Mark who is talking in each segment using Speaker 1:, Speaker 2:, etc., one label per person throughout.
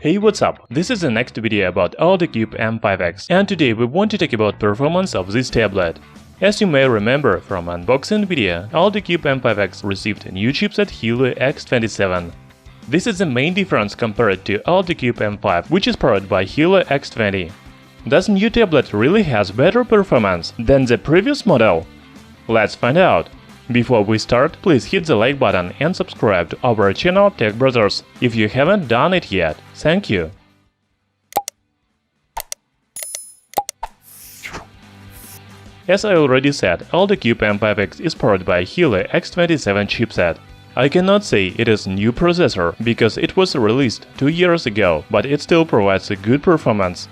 Speaker 1: Hey, what's up? This is the next video about ALLDOCUBE M5X, and today we want to talk about performance of this tablet. As you may remember from unboxing video, ALLDOCUBE M5X received a new chipset Helio X27. This is the main difference compared to ALLDOCUBE M5, which is powered by Helio X20. Does new tablet really has better performance than the previous model? Let's find out. Before we start, please hit the like button and subscribe to our channel Tech Brothers if you haven't done it yet. Thank you. As I already said, ALLDOCUBE M5X is powered by Helio X27 chipset. I cannot say it is a new processor because it was released 2 years ago, but it still provides a good performance.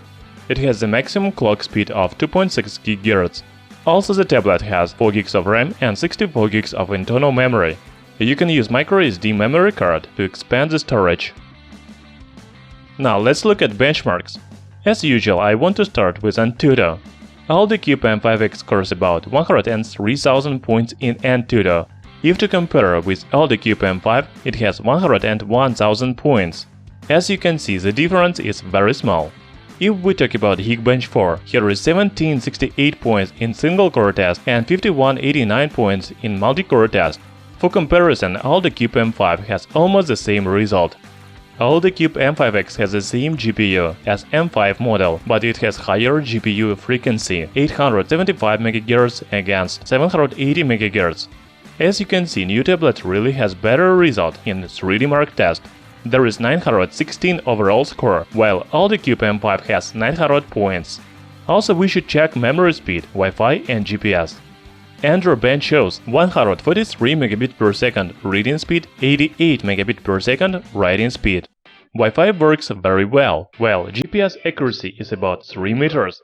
Speaker 1: It has a maximum clock speed of 2.6 GHz. Also, the tablet has 4 GB of RAM and 64 GB of internal memory. You can use MicroSD memory card to expand the storage. Now let's look at benchmarks. As usual, I want to start with ANTUTU. ALLDOCUBE M5X scores about 103,000 points in ANTUTU. If to compare with ALLDOCUBE M5, it has 101,000 points. As you can see, the difference is very small. If we talk about Geekbench 4, here is 1768 points in single-core test and 5189 points in multi-core test. For comparison, ALLDOCUBE M5 has almost the same result. ALLDOCUBE M5X has the same GPU as M5 model, but it has higher GPU frequency, 875 MHz against 780 MHz. As you can see, new tablet really has better result in 3D Mark test. There is 916 overall score, while ALLDOCUBE M5 has 900 points. Also, we should check memory speed, Wi-Fi and GPS. Android bench shows 143 megabit per second reading speed, 88 megabit per second writing speed. Wi-Fi works very well, while GPS accuracy is about 3 meters.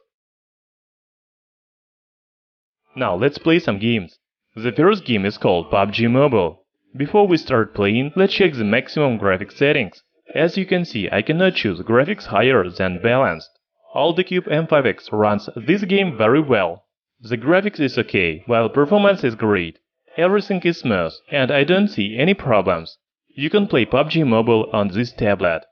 Speaker 1: Now let's play some games. The first game is called PUBG Mobile. Before we start playing, let's check the maximum graphics settings. As you can see, I cannot choose graphics higher than balanced. ALLDOCUBE M5X runs this game very well. The graphics is okay, while performance is great. Everything is smooth, and I don't see any problems. You can play PUBG Mobile on this tablet.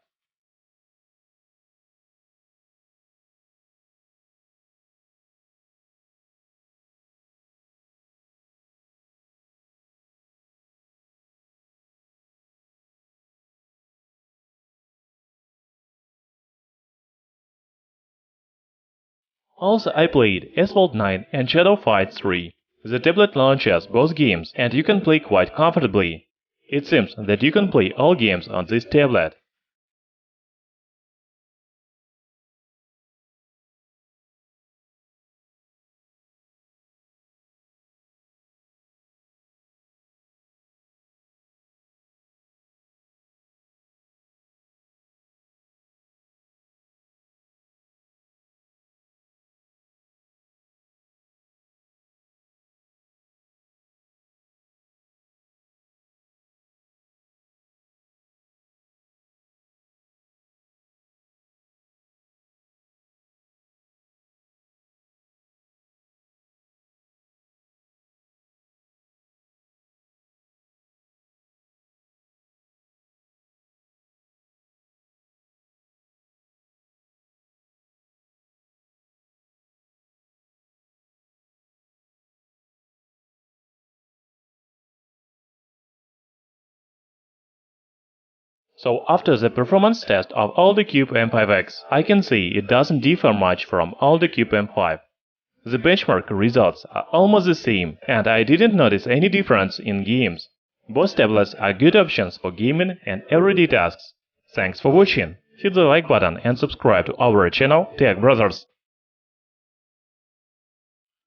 Speaker 1: Also, I played Asphalt 9 and Shadow Fight 3. The tablet launches both games and you can play quite comfortably. It seems that you can play all games on this tablet. So after the performance test of ALLDOCUBE M5X, I can say it doesn't differ much from ALLDOCUBE M5. The benchmark results are almost the same, and I didn't notice any difference in games. Both tablets are good options for gaming and everyday tasks. Thanks for watching. Hit the like button and subscribe to our channel Tech Brothers.